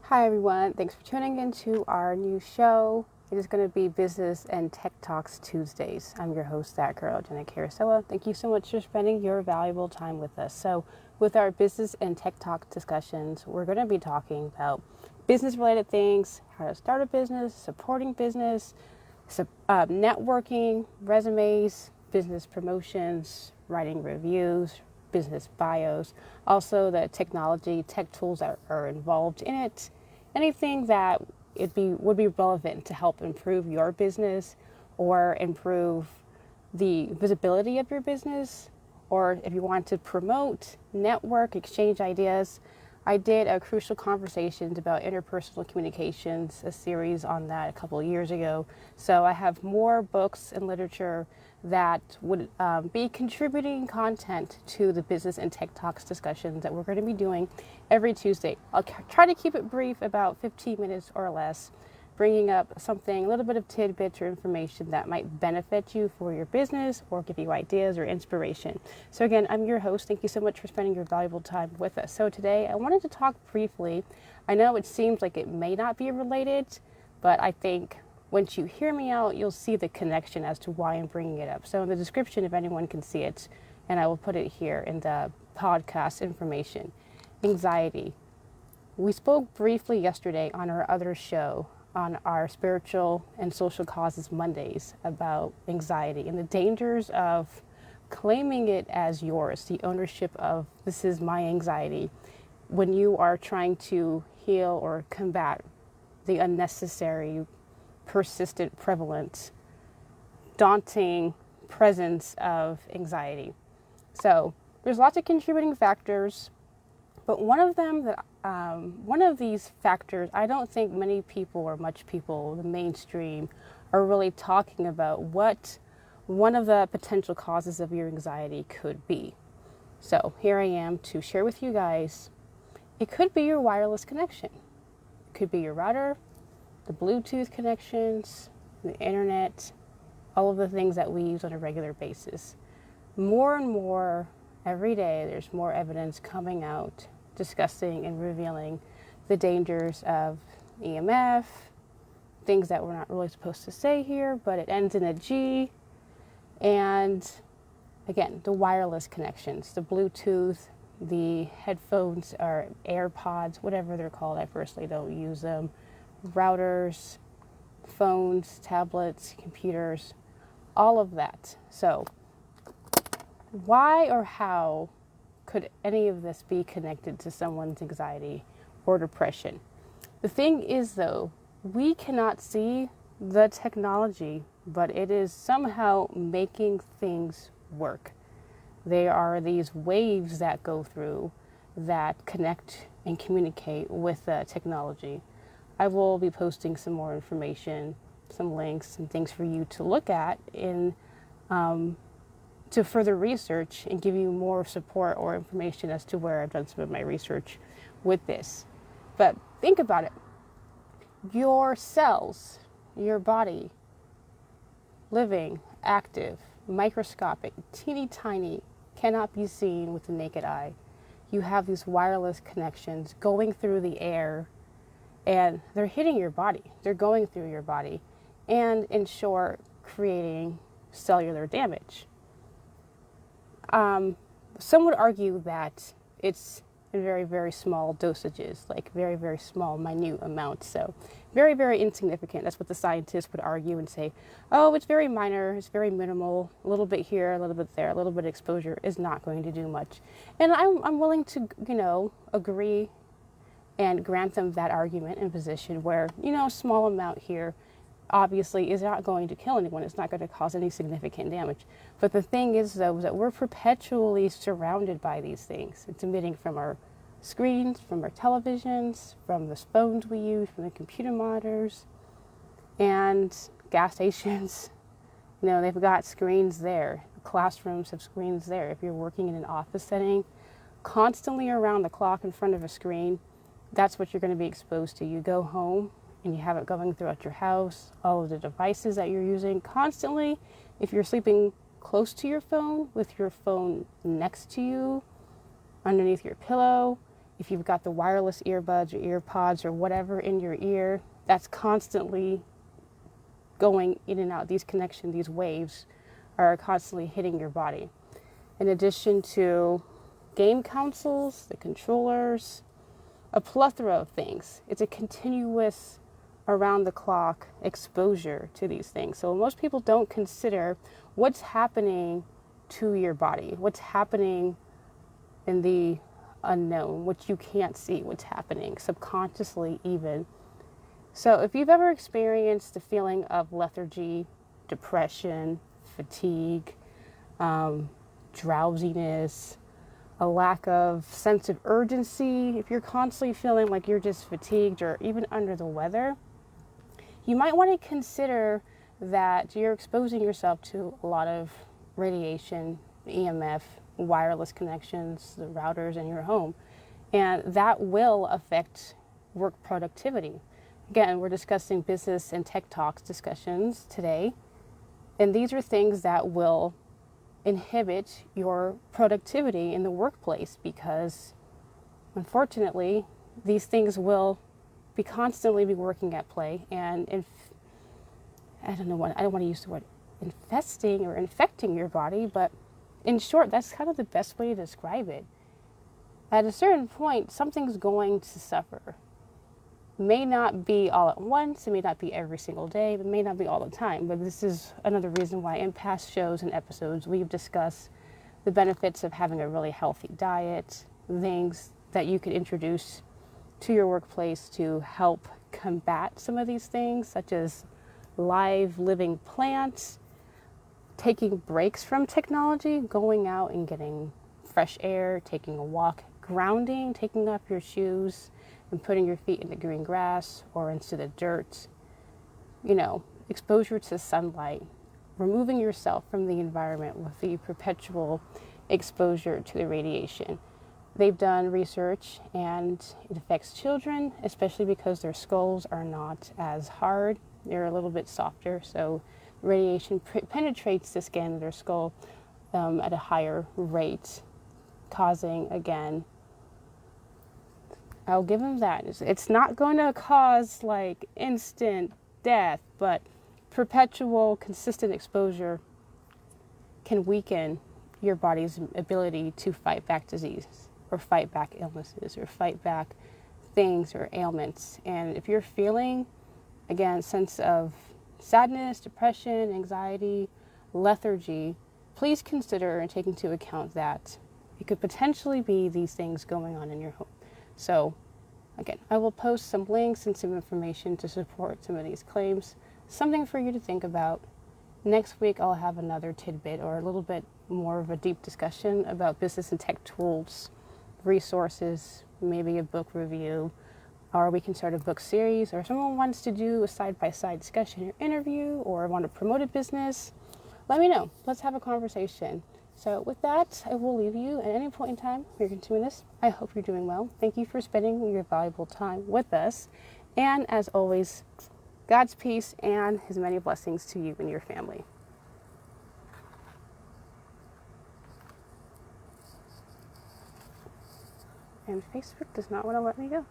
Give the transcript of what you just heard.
Hi everyone, thanks for tuning into our new show. It is going to be Business and Tech Talks Tuesdays. I'm your host, that girl, Jenna Karasoa. Thank you so much for spending your valuable time with us. So, with our Business and Tech Talk discussions, we're going to be talking about business-related things, how to start a business, supporting business, networking, resumes, business promotions, writing reviews, business bios, also the technology, tech tools that are involved in it, anything that would be relevant to help improve your business or improve the visibility of your business, or if you want to promote, network, exchange ideas. I did a Crucial Conversations about interpersonal communications, a series on that a couple of years ago. So I have more books and literature that would be contributing content to the Business and Tech Talks discussions that we're going to be doing every Tuesday. I'll try to keep it brief, about 15 minutes or less, bringing up something, a little bit of tidbits or information that might benefit you for your business or give you ideas or inspiration. So again, I'm your host. Thank you so much for spending your valuable time with us. So today I wanted to talk briefly. I know it seems like it may not be related, but I think once you hear me out, you'll see the connection as to why I'm bringing it up. So in the description, if anyone can see it, and I will put it here in the podcast information, anxiety. We spoke briefly yesterday on our other show, on our Spiritual and Social Causes Mondays, about anxiety and the dangers of claiming it as yours, the ownership of this is my anxiety, when you are trying to heal or combat the unnecessary, persistent, prevalent, daunting presence of anxiety. So there's lots of contributing factors, but one of these factors, I don't think many people or much people, the mainstream, are really talking about what one of the potential causes of your anxiety could be. So here I am to share with you guys. It could be your wireless connection. It could be your router, the Bluetooth connections, the internet, all of the things that we use on a regular basis. More and more every day, there's more evidence coming out discussing and revealing the dangers of EMF, things that we're not really supposed to say here, but it ends in a G. And again, the wireless connections, the Bluetooth, the headphones or AirPods, whatever they're called. I personally don't use them. Routers, phones, tablets, computers, all of that. So why or how could any of this be connected to someone's anxiety or depression? The thing is, though, we cannot see the technology, but it is somehow making things work. There are these waves that go through that connect and communicate with the technology. I will be posting some more information, some links and things for you to look at to further research and give you more support or information as to where I've done some of my research with this. But think about it. Your cells, your body, living, active, microscopic, teeny tiny, cannot be seen with the naked eye. You have these wireless connections going through the air, and they're hitting your body. They're going through your body, and in short, creating cellular damage. Some would argue that it's in very, very small dosages, like very, very small, minute amounts. So very, very insignificant. That's what the scientists would argue and say, oh, it's very minor, it's very minimal, a little bit here, a little bit there, a little bit of exposure is not going to do much. And I'm willing to, agree and grant them that argument and position where, a small amount here obviously is not going to kill anyone. It's not going to cause any significant damage. But the thing is, though, that we're perpetually surrounded by these things. It's emitting from our screens, from our televisions, from the phones we use, from the computer monitors, and gas stations. They've got screens there. Classrooms have screens there. If you're working in an office setting, constantly around the clock in front of a screen, that's what you're going to be exposed to. You go home and you have it going throughout your house, all of the devices that you're using constantly. If you're sleeping close to your phone, with your phone next to you, underneath your pillow, if you've got the wireless earbuds or ear pods or whatever in your ear, that's constantly going in and out. These connections, these waves are constantly hitting your body. In addition to game consoles, the controllers, a plethora of things. It's a continuous around the clock exposure to these things. So most people don't consider what's happening to your body, what's happening in the unknown, what you can't see, what's happening subconsciously even. So if you've ever experienced the feeling of lethargy, depression, fatigue, drowsiness, a lack of sense of urgency, if you're constantly feeling like you're just fatigued or even under the weather, you might want to consider that you're exposing yourself to a lot of radiation, EMF, wireless connections, the routers in your home, and that will affect work productivity. Again, we're discussing business and tech talks discussions today, and these are things that will inhibit your productivity in the workplace because, unfortunately, these things will be constantly be working at play, and I don't want to use the word infesting or infecting your body, but in short, that's kind of the best way to describe it. At a certain point, something's going to suffer. May not be all at once, it may not be every single day, it may not be all the time, but this is another reason why in past shows and episodes we've discussed the benefits of having a really healthy diet, things that you could introduce to your workplace to help combat some of these things, such as live living plants, taking breaks from technology, going out and getting fresh air, taking a walk, grounding, taking off your shoes and putting your feet in the green grass or into the dirt, exposure to sunlight, removing yourself from the environment with the perpetual exposure to the radiation. They've done research and it affects children, especially because their skulls are not as hard. They're a little bit softer, so radiation penetrates the skin of their skull at a higher rate, causing, again, I'll give them that. It's not going to cause like instant death, but perpetual, consistent exposure can weaken your body's ability to fight back disease or fight back illnesses or fight back things or ailments. And if you're feeling, again, sense of sadness, depression, anxiety, lethargy, please consider and take into account that it could potentially be these things going on in your home. So, again, I will post some links and some information to support some of these claims, something for you to think about. Next week, I'll have another tidbit or a little bit more of a deep discussion about business and tech tools, resources, maybe a book review, or we can start a book series, or if someone wants to do a side-by-side discussion or interview or want to promote a business, let me know. Let's have a conversation. So with that, I will leave you at any point in time you're consuming this. I hope you're doing well. Thank you for spending your valuable time with us. And as always, God's peace and his many blessings to you and your family. And Facebook does not want to let me go.